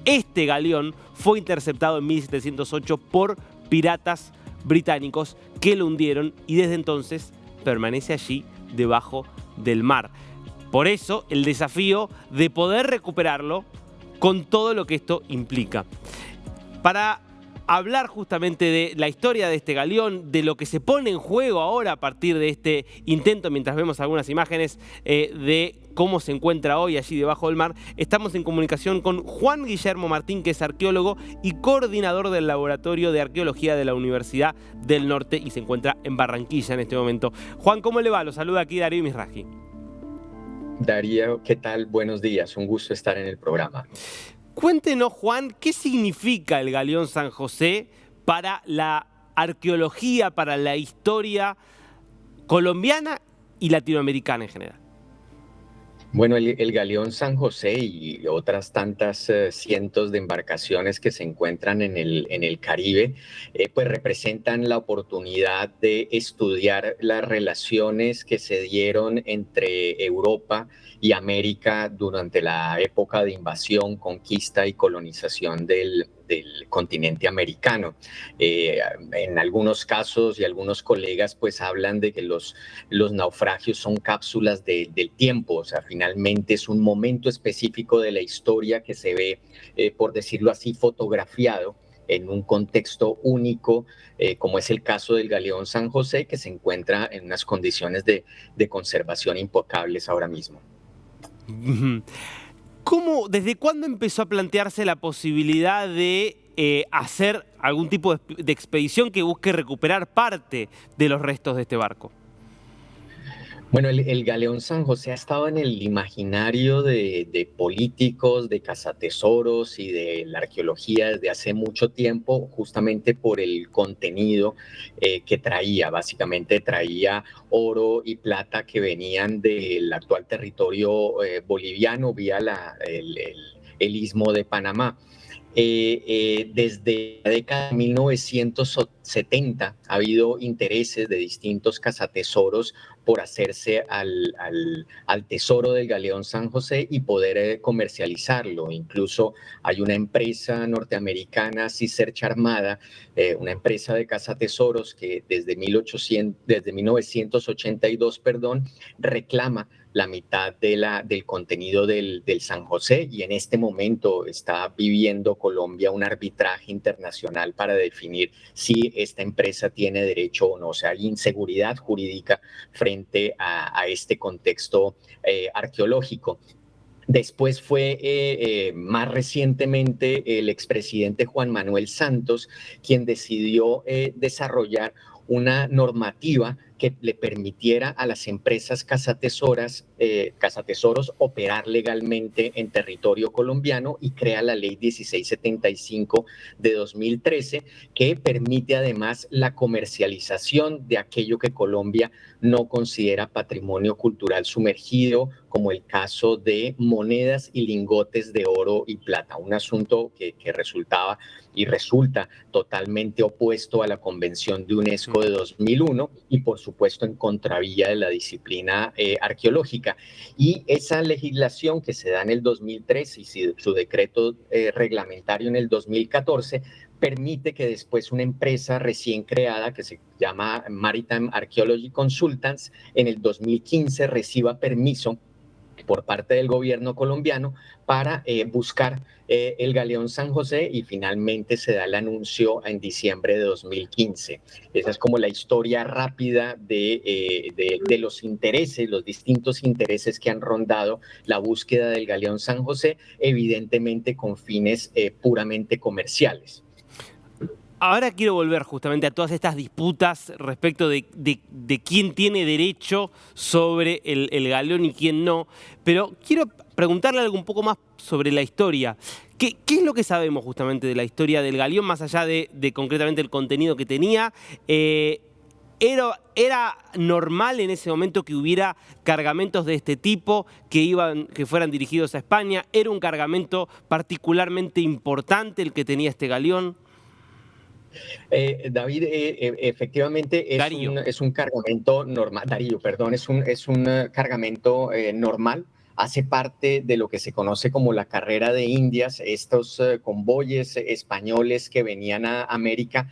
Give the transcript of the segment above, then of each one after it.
Este galeón fue interceptado en 1708 por piratas británicos que lo hundieron y desde entonces permanece allí debajo del mar. Por eso el desafío de poder recuperarlo con todo lo que esto implica. Para hablar justamente de la historia de este galeón, de lo que se pone en juego ahora a partir de este intento, mientras vemos algunas imágenes de cómo se encuentra hoy allí debajo del mar, estamos en comunicación con Juan Guillermo Martín, que es arqueólogo y coordinador del Laboratorio de Arqueología de la Universidad del Norte y se encuentra en Barranquilla en este momento. Juan, ¿cómo le va? Lo saluda aquí Darío Mizrahi. Darío, ¿qué tal? Buenos días, un gusto estar en el programa. Cuéntenos, Juan, ¿qué significa el Galeón San José para la arqueología, para la historia colombiana y latinoamericana en general? Bueno, el Galeón San José y otras tantas cientos de embarcaciones que se encuentran en el Caribe, pues representan la oportunidad de estudiar las relaciones que se dieron entre Europa y América durante la época de invasión, conquista y colonización del continente americano. En algunos casos y algunos colegas pues hablan de que los naufragios son cápsulas del tiempo, o sea, finalmente es un momento específico de la historia que se ve, por decirlo así, fotografiado en un contexto único, como es el caso del Galeón San José, que se encuentra en unas condiciones de conservación impecables ahora mismo. ¿Desde cuándo empezó a plantearse la posibilidad de hacer algún tipo de expedición que busque recuperar parte de los restos de este barco? Bueno, el Galeón San José ha estado en el imaginario de políticos, de cazatesoros y de la arqueología desde hace mucho tiempo, justamente por el contenido que traía. Básicamente traía oro y plata que venían del actual territorio boliviano vía el istmo de Panamá. Desde la década de 1970 ha habido intereses de distintos cazatesoros por hacerse al tesoro del Galeón San José y poder comercializarlo. Incluso hay una empresa norteamericana, Sea Search Armada, una empresa de cazatesoros que desde 1982, perdón, reclama la mitad del contenido del San José y en este momento está viviendo Colombia un arbitraje internacional para definir si esta empresa tiene derecho o no. O sea, hay inseguridad jurídica frente a este contexto arqueológico. Después fue más recientemente el expresidente Juan Manuel Santos quien decidió desarrollar una normativa que le permitiera a las empresas cazatesoros operar legalmente en territorio colombiano y crea la ley 1675 de 2013 que permite además la comercialización de aquello que Colombia no considera patrimonio cultural sumergido, como el caso de monedas y lingotes de oro y plata, un asunto que resultaba y resulta totalmente opuesto a la Convención de UNESCO de 2001 y por supuesto en contravía de la disciplina arqueológica. Y esa legislación que se da en el 2003 y su decreto reglamentario en el 2014 permite que después una empresa recién creada que se llama Maritime Archaeology Consultants en el 2015 reciba permiso por parte del gobierno colombiano para buscar el Galeón San José y finalmente se da el anuncio en diciembre de 2015. Esa es como la historia rápida de los intereses, los distintos intereses que han rondado la búsqueda del Galeón San José, evidentemente con fines puramente comerciales. Ahora quiero volver justamente a todas estas disputas respecto de quién tiene derecho sobre el galeón y quién no, pero quiero preguntarle algo un poco más sobre la historia. ¿Qué es lo que sabemos justamente de la historia del galeón, más allá de concretamente el contenido que tenía? ¿Era normal en ese momento que hubiera cargamentos de este tipo que fueran dirigidos a España? ¿Era un cargamento particularmente importante el que tenía este galeón? David, efectivamente Darío. es un cargamento normal, Darío, perdón, es un cargamento normal hace parte de lo que se conoce como la Carrera de Indias, estos convoyes españoles que venían a América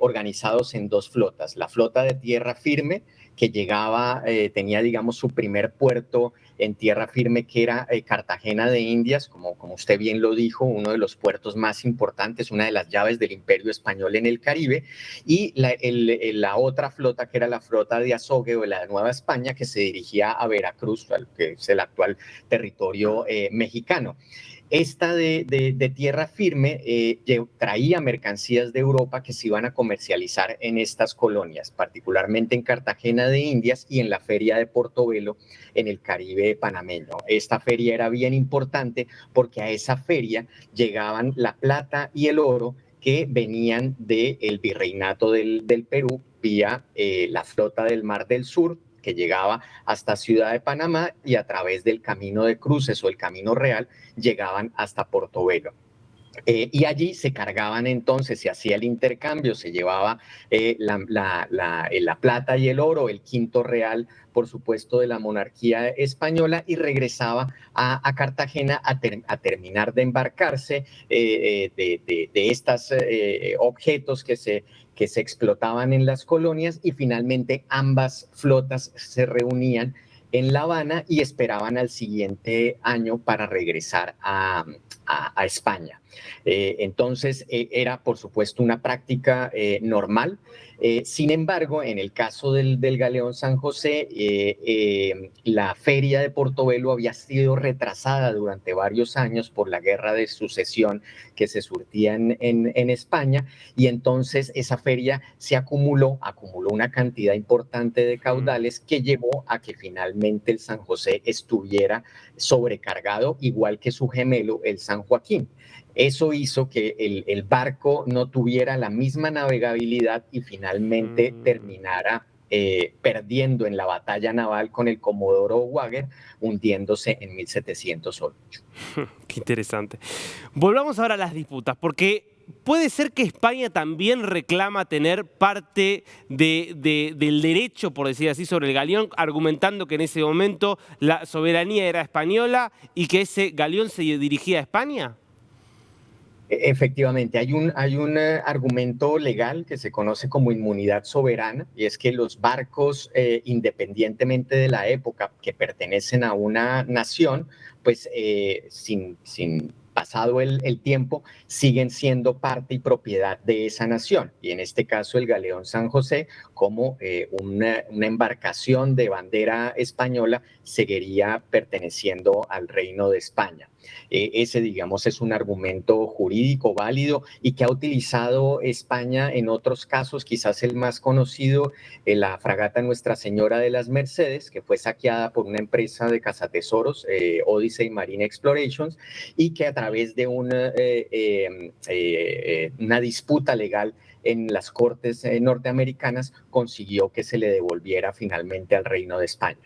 organizados en dos flotas. La flota de tierra firme, que llegaba, tenía, digamos, su primer puerto en tierra firme, que era Cartagena de Indias, como usted bien lo dijo, uno de los puertos más importantes, una de las llaves del Imperio Español en el Caribe, y la otra flota, que era la flota de Azogue o de la Nueva España, que se dirigía a Veracruz, que es el actual territorio mexicano. Esta de tierra firme traía mercancías de Europa que se iban a comercializar en estas colonias, particularmente en Cartagena de Indias y en la feria de Portobelo en el Caribe panameño. Esta feria era bien importante porque a esa feria llegaban la plata y el oro que venían del virreinato del Perú vía la flota del Mar del Sur, que llegaba hasta Ciudad de Panamá, y a través del Camino de Cruces o el Camino Real llegaban hasta Portobelo. Y allí se cargaban entonces, se hacía el intercambio, se llevaba la plata y el oro, el quinto real, por supuesto, de la monarquía española, y regresaba a Cartagena a terminar de embarcarse de estos objetos que se explotaban en las colonias, y finalmente ambas flotas se reunían en La Habana y esperaban al siguiente año para regresar a España. Entonces, era por supuesto una práctica normal. Sin embargo, en el caso del Galeón San José, la feria de Portobelo había sido retrasada durante varios años por la guerra de sucesión que se surtía en España, y entonces esa feria se acumuló una cantidad importante de caudales que llevó a que finalmente el San José estuviera sobrecargado, igual que su gemelo, el San Joaquín. Eso hizo que el barco no tuviera la misma navegabilidad y finalmente terminara perdiendo en la batalla naval con el Comodoro Wager, hundiéndose en 1708. Qué interesante. Volvamos ahora a las disputas, porque puede ser que España también reclama tener parte del derecho, por decir así, sobre el galeón, argumentando que en ese momento la soberanía era española y que ese galeón se dirigía a España. Efectivamente, hay un argumento legal que se conoce como inmunidad soberana, y es que los barcos, independientemente de la época, que pertenecen a una nación, pues sin pasado el tiempo, siguen siendo parte y propiedad de esa nación. Y en este caso, el Galeón San José, como una embarcación de bandera española, seguiría perteneciendo al Reino de España. Ese, digamos, es un argumento jurídico válido y que ha utilizado España en otros casos, quizás el más conocido, la fragata Nuestra Señora de las Mercedes, que fue saqueada por una empresa de cazatesoros, Odyssey Marine Explorations, y que a través de una disputa legal en las cortes norteamericanas consiguió que se le devolviera finalmente al Reino de España.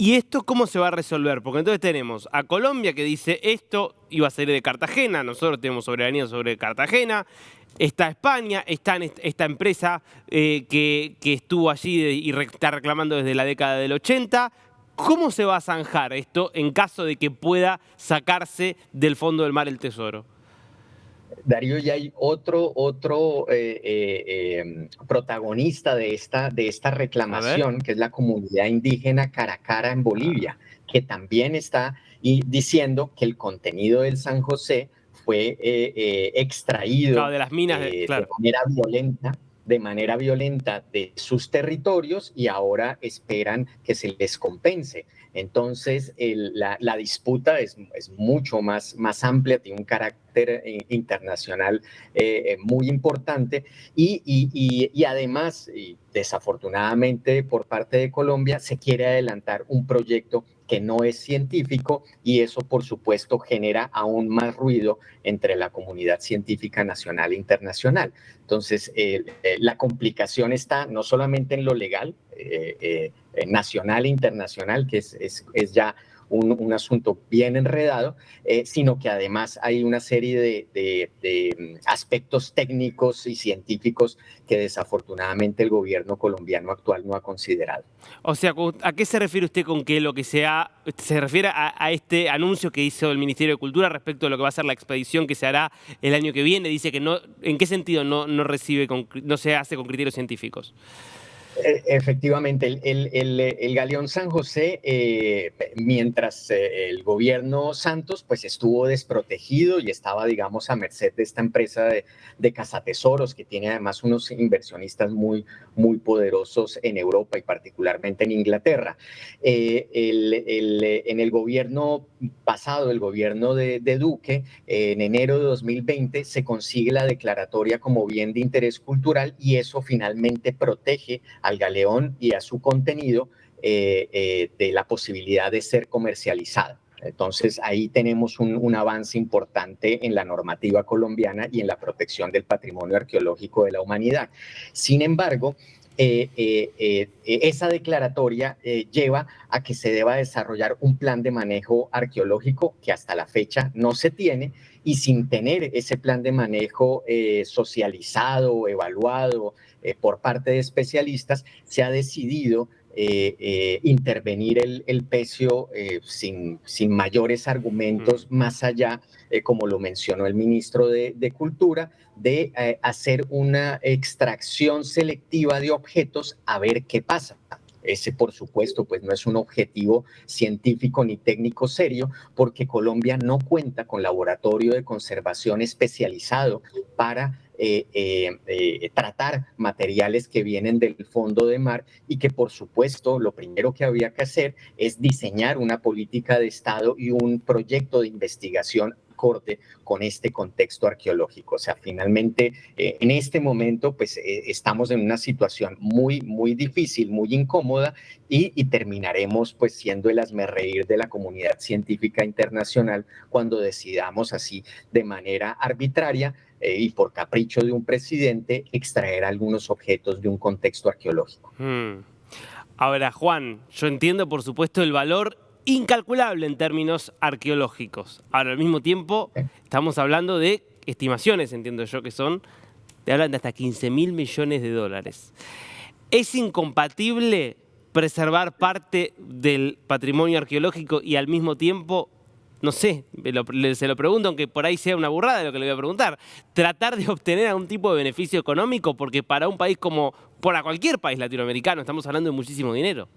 ¿Y esto cómo se va a resolver? Porque entonces tenemos a Colombia que dice esto iba a salir de Cartagena, nosotros tenemos soberanía sobre Cartagena, está España, está esta empresa que estuvo allí y está reclamando desde la década del 80. ¿Cómo se va a zanjar esto en caso de que pueda sacarse del fondo del mar el tesoro? Darío, ya hay otro protagonista de esta reclamación, que es la comunidad indígena Caracara en Bolivia, que también está diciendo que el contenido del San José fue extraído claro, de las minas, claro. de manera violenta de sus territorios, y ahora esperan que se les compense. Entonces, la disputa es mucho más amplia, tiene un carácter internacional muy importante, y además, y desafortunadamente por parte de Colombia, se quiere adelantar un proyecto que no es científico, y eso, por supuesto, genera aún más ruido entre la comunidad científica nacional e internacional. Entonces, la complicación está no solamente en lo legal, nacional e internacional, que es ya un asunto bien enredado, sino que además hay una serie de aspectos técnicos y científicos que desafortunadamente el gobierno colombiano actual no ha considerado. O sea, ¿a qué se refiere usted con que lo que se refiere a este anuncio que hizo el Ministerio de Cultura respecto de lo que va a ser la expedición que se hará el año que viene? Dice que no, ¿en qué sentido no se hace con criterios científicos? Efectivamente, el Galeón San José, mientras el gobierno Santos pues estuvo desprotegido y estaba, digamos, a merced de esta empresa de cazatesoros que tiene además unos inversionistas muy poderosos en Europa y particularmente en Inglaterra. En el gobierno pasado, el gobierno de Duque, en enero de 2020 se consigue la declaratoria como bien de interés cultural y eso finalmente protege al galeón y a su contenido de la posibilidad de ser comercializado. Entonces, ahí tenemos un avance importante en la normativa colombiana y en la protección del patrimonio arqueológico de la humanidad. Sin embargo, esa declaratoria lleva a que se deba desarrollar un plan de manejo arqueológico que hasta la fecha no se tiene, y sin tener ese plan de manejo socializado, evaluado por parte de especialistas, se ha decidido intervenir el pecio sin mayores argumentos, más allá, como lo mencionó el ministro de Cultura, de hacer una extracción selectiva de objetos a ver qué pasa. Ese, por supuesto, pues no es un objetivo científico ni técnico serio, porque Colombia no cuenta con laboratorio de conservación especializado para tratar materiales que vienen del fondo de mar, y que, por supuesto, lo primero que había que hacer es diseñar una política de Estado y un proyecto de investigación acorde con este contexto arqueológico. O sea, finalmente, en este momento, pues estamos en una situación muy difícil, muy incómoda, y terminaremos pues siendo el hazmerreír de la comunidad científica internacional cuando decidamos así de manera arbitraria y por capricho de un presidente extraer algunos objetos de un contexto arqueológico. Ahora, Juan, yo entiendo por supuesto el valor incalculable en términos arqueológicos. Ahora, al mismo tiempo, estamos hablando de estimaciones, entiendo yo, te hablan de hasta 15.000 millones de dólares. ¿Es incompatible preservar parte del patrimonio arqueológico y al mismo tiempo, no sé, se lo pregunto, aunque por ahí sea una burrada lo que le voy a preguntar, tratar de obtener algún tipo de beneficio económico? Porque para un país como, para cualquier país latinoamericano, estamos hablando de muchísimo dinero.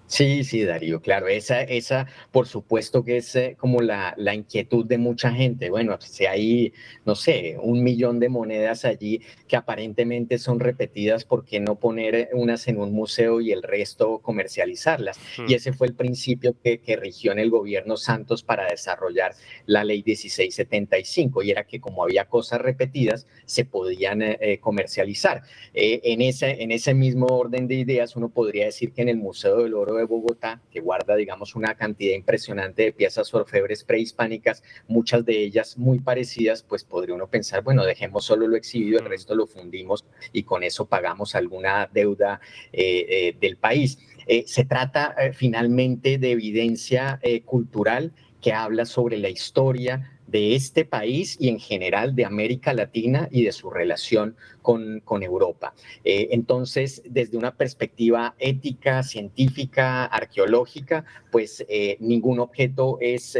Sí, Darío, claro, esa por supuesto que es como la inquietud de mucha gente. Bueno, si hay, no sé, 1 millón de monedas allí que aparentemente son repetidas, ¿por qué no poner unas en un museo y el resto comercializarlas? Y ese fue el principio que rigió en el gobierno Santos para desarrollar la ley 1675, y era que como había cosas repetidas, se podían comercializar. En ese mismo orden de ideas, uno podría decir que en el Museo del Oro de Bogotá, que guarda, digamos, una cantidad impresionante de piezas orfebres prehispánicas, muchas de ellas muy parecidas, pues podría uno pensar, bueno, dejemos solo lo exhibido, el resto lo fundimos y con eso pagamos alguna deuda del país. Se trata finalmente de evidencia cultural que habla sobre la historia de este país y en general de América Latina y de su relación con Europa. Entonces, desde una perspectiva ética, científica, arqueológica, pues ningún objeto es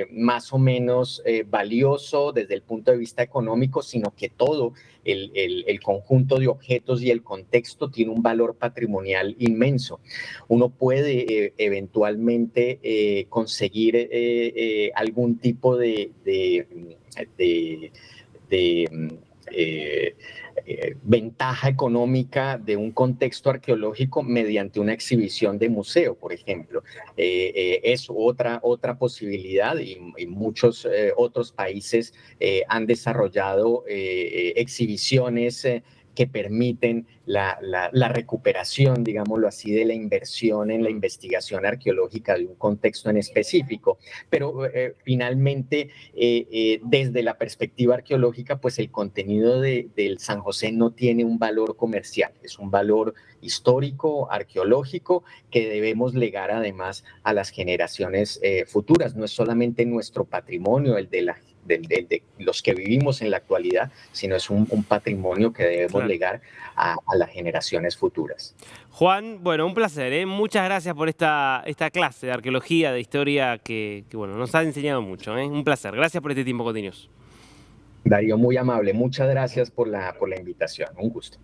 más o menos valioso desde el punto de vista económico, sino que todo el conjunto de objetos y el contexto tiene un valor patrimonial inmenso. Uno puede eventualmente conseguir algún tipo de ventaja económica de un contexto arqueológico mediante una exhibición de museo, por ejemplo. Es otra posibilidad, y muchos otros países han desarrollado exhibiciones que permiten la recuperación, digámoslo así, de la inversión en la investigación arqueológica de un contexto en específico. Pero finalmente, desde la perspectiva arqueológica, pues el contenido del San José no tiene un valor comercial, es un valor histórico, arqueológico, que debemos legar además a las generaciones futuras. No es solamente nuestro patrimonio, el de los que vivimos en la actualidad, sino es un patrimonio que debemos legar a las generaciones futuras. Juan, bueno, un placer, ¿eh? Muchas gracias por esta clase de arqueología, de historia que bueno, nos ha enseñado mucho, ¿eh? Un placer. Gracias por este tiempo con News. Darío, muy amable. Muchas gracias por la invitación. Un gusto.